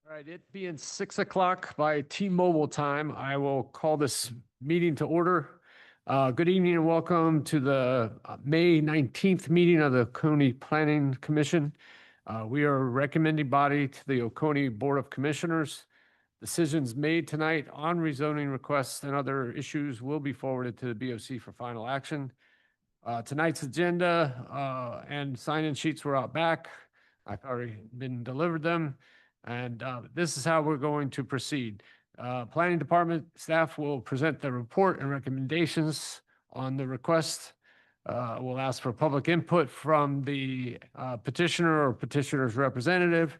All right, it being 6 o'clock by T-Mobile time, I will call this meeting to order. Good evening and welcome to the May 19th meeting of the Oconee Planning Commission. We are a recommending body to the Oconee Board of Commissioners. Decisions made tonight on rezoning requests and other issues will be forwarded to the BOC for final action. Tonight's agenda and sign-in sheets were out back. I've already been delivered them. And this is how we're going to proceed. Planning Department staff will present the report and recommendations on the request. We'll ask for public input from the petitioner or petitioner's representative.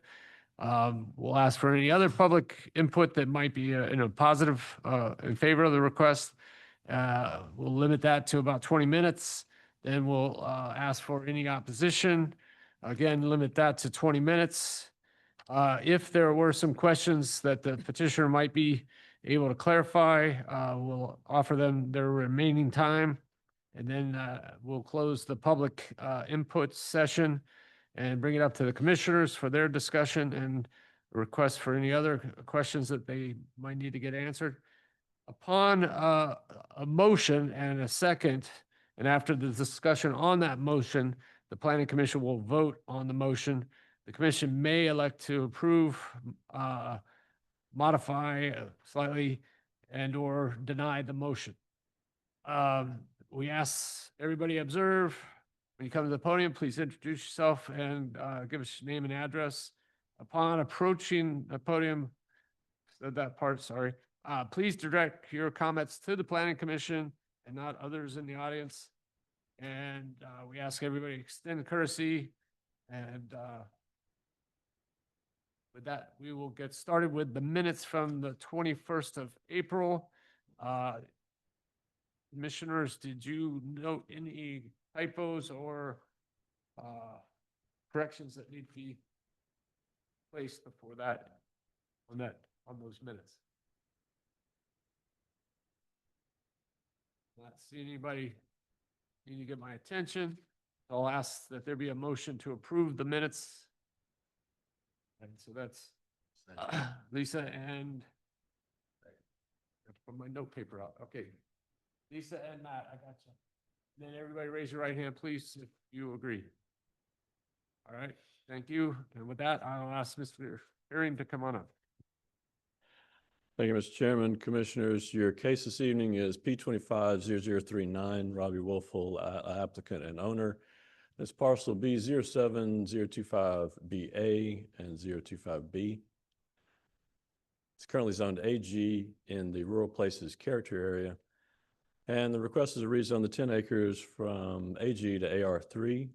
We'll ask for any other public input that might be positive in favor of the request. We'll limit that to about 20 minutes. Then we'll ask for any opposition. Again, limit that to 20 minutes. If there were some questions that the petitioner might be able to clarify, we'll offer them their remaining time. And then we'll close the public input session and bring it up to the commissioners for their discussion and request for any other questions that they might need to get answered. Upon a motion and a second, and after the discussion on that motion, the Planning Commission will vote on the motion. The commission may elect to approve, modify slightly, and/or deny the motion. We ask everybody observe. When you come to the podium, please introduce yourself and give us your name and address. Upon approaching the podium, said that part, sorry. Please direct your comments to the Planning Commission and not others in the audience. And we ask everybody to extend courtesy and with that, we will get started with the minutes from the 21st of April. Commissioners, did you note any typos or corrections that need to be placed before that on those minutes? Not seeing anybody need to get my attention. I'll ask that there be a motion to approve the minutes. And so that's Lisa and put my note paper out. Okay. Lisa and Matt, I got you. And then everybody raise your right hand, please, if you agree. All right. Thank you. And with that, I'll ask Mr. Herring to come on up. Thank you, Mr. Chairman. Commissioners, your case this evening is P250039, Robbie Wolfel, applicant and owner. It's parcel B07025BA and 025B. It's currently zoned AG in the Rural Places Character Area. And the request is to rezone the 10 acres from AG to AR3.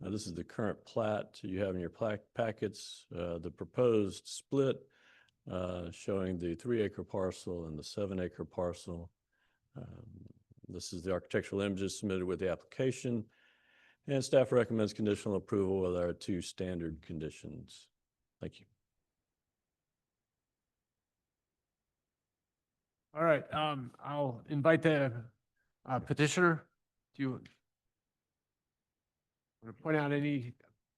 Now, this is the current plat you have in your packets. The proposed split showing the 3-acre parcel and the 7-acre parcel. This is the architectural images submitted with the application. And staff recommends conditional approval with our 2 standard conditions. Thank you. All right. I'll invite the petitioner. Do you want to point out any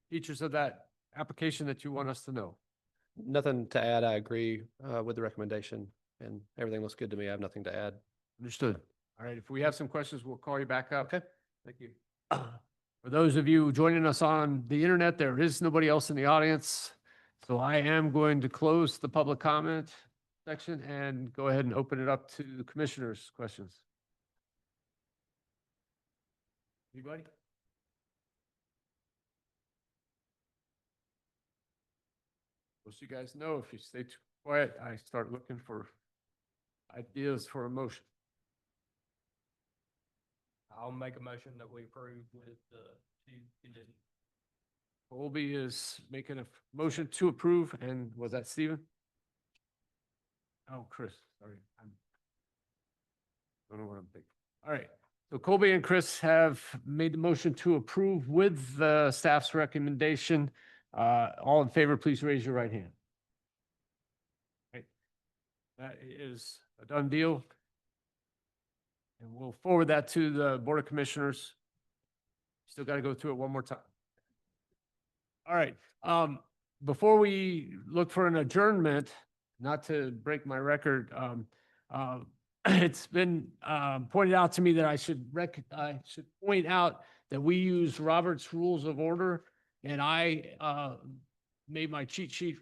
features of that application that you want us to know? Nothing to add. I agree with the recommendation and everything looks good to me. I have nothing to add. Understood. All right. If we have some questions, we'll call you back up. Okay. Thank you. For those of you joining us on the internet, there is nobody else in the audience. So I am going to close the public comment section and go ahead and open it up to the commissioners' questions. Anybody? Most of you guys know if you stay too quiet, I start looking for ideas for a motion. I'll make a motion that we approve with the 2 conditions. Colby is making a motion to approve, and was that Stephen? Oh, Chris, sorry. I don't know what I'm thinking. All right. So Colby and Chris have made the motion to approve with the staff's recommendation. All in favor, please raise your right hand. Right. That is a done deal. And we'll forward that to the Board of Commissioners. Still got to go through it one more time. All right. before we look for an adjournment, not to break my record, it's been, pointed out to me that I should point out that we use Robert's Rules of Order, and I, made my cheat sheet.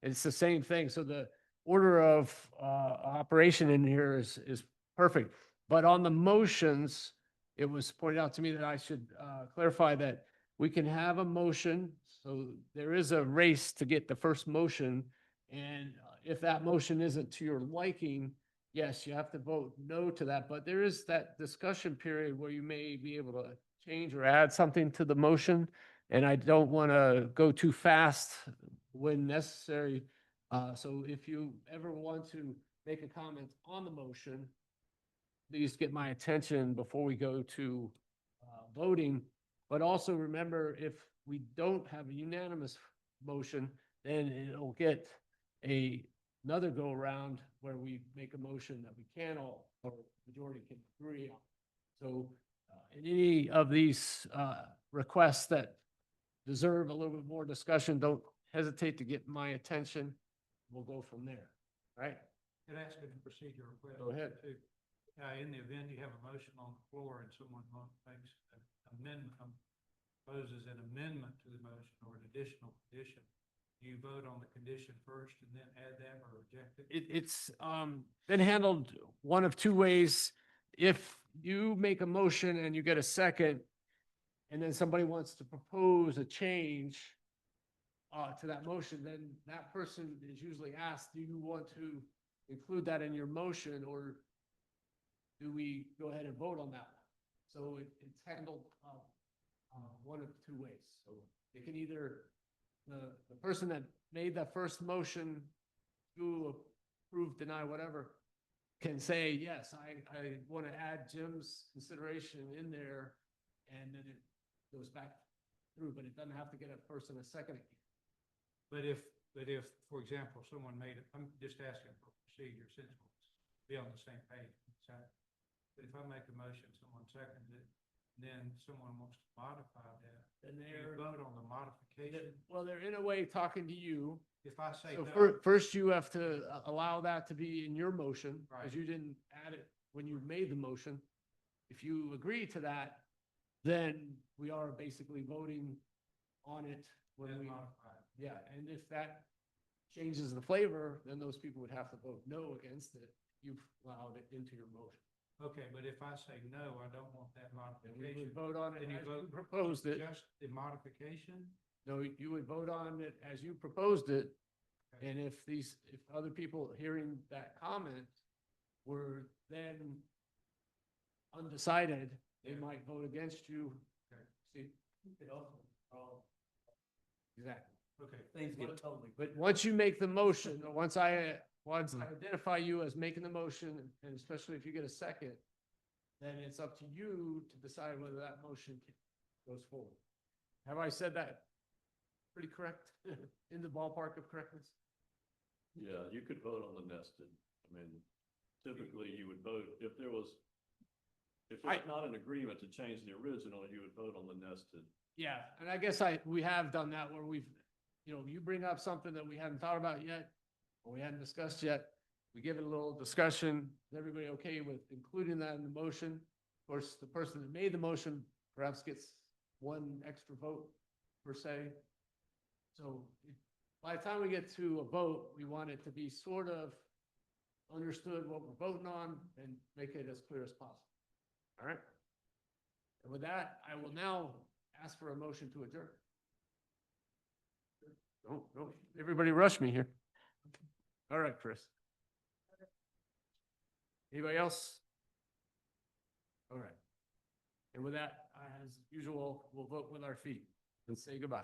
It's the same thing. So the order of, operation in here is perfect. But on the motions, it was pointed out to me that I should, clarify that we can have a motion. So there is a race to get the first motion. And if that motion isn't to your liking, yes, you have to vote no to that. But there is that discussion period where you may be able to change or add something to the motion. And I don't want to go too fast when necessary. So if you ever want to make a comment on the motion, please get my attention before we go to voting. But also remember, if we don't have a unanimous motion, then it'll get another go around where we make a motion that we can all, or majority can agree on. So in any of these requests that deserve a little bit more discussion, don't hesitate to get my attention. We'll go from there, right? Could I ask a procedural question? Go ahead. too? In the event you have a motion on the floor and someone makes an amendment, proposes an amendment to the motion or an additional condition, do you vote on the condition first and then add that or reject it? It's been handled one of two ways. If you make a motion and you get a second, and then somebody wants to propose a change to that motion, then that person is usually asked, do you want to include that in your motion, or do we go ahead and vote on that one? So it's handled one of two ways. So it can either, the person that made that first motion to approve, deny, whatever, can say, yes, I want to add Jim's consideration in there, and then it goes back through, but it doesn't have to get a first and a second. But if, for example, someone made it, I'm just asking for procedure since we'll be on the same page. So, but if I make a motion, someone seconds it, then someone wants to modify that, Then do you they're, vote on the modification? well, they're in a way talking to you. If I say So no, first you have to allow that to be in your motion, because Right. you didn't add it when you made the motion. If you agree to that, then we are basically voting on it when then we, modify it. yeah, and if that changes the flavor, then those people would have to vote no against it. You've allowed it into your motion. Okay, but if I say no, I don't want that And we modification. would vote on it Then you as vote you proposed it. Just the modification? No, you would vote on it as you proposed it. Okay. And if other people hearing that comment were then undecided, they Yeah. might vote against you. Okay. See? Exactly. Okay. Things What- get totally. But once you make the motion, or once I identify you as making the motion, and especially if you get a second, then it's up to you to decide whether that motion goes forward. Have I said that pretty correct? In the ballpark of correctness? Yeah, you could vote on the nested. I mean, typically you would vote, if there was not an agreement to change the original, you would vote on the nested. Yeah, and I guess we have done that where we've, you bring up something that we hadn't thought about yet, or we hadn't discussed yet. We give it a little discussion. Is everybody okay with including that in the motion? Of course, the person that made the motion perhaps gets one extra vote per se. So by the time we get to a vote, we want it to be sort of understood what we're voting on and make it as clear as possible. All right? And with that, I will now ask for a motion to adjourn. Don't, everybody rush me here. All right, Chris. Anybody else? All right. And with that, as usual, we'll vote with our feet and say goodbye.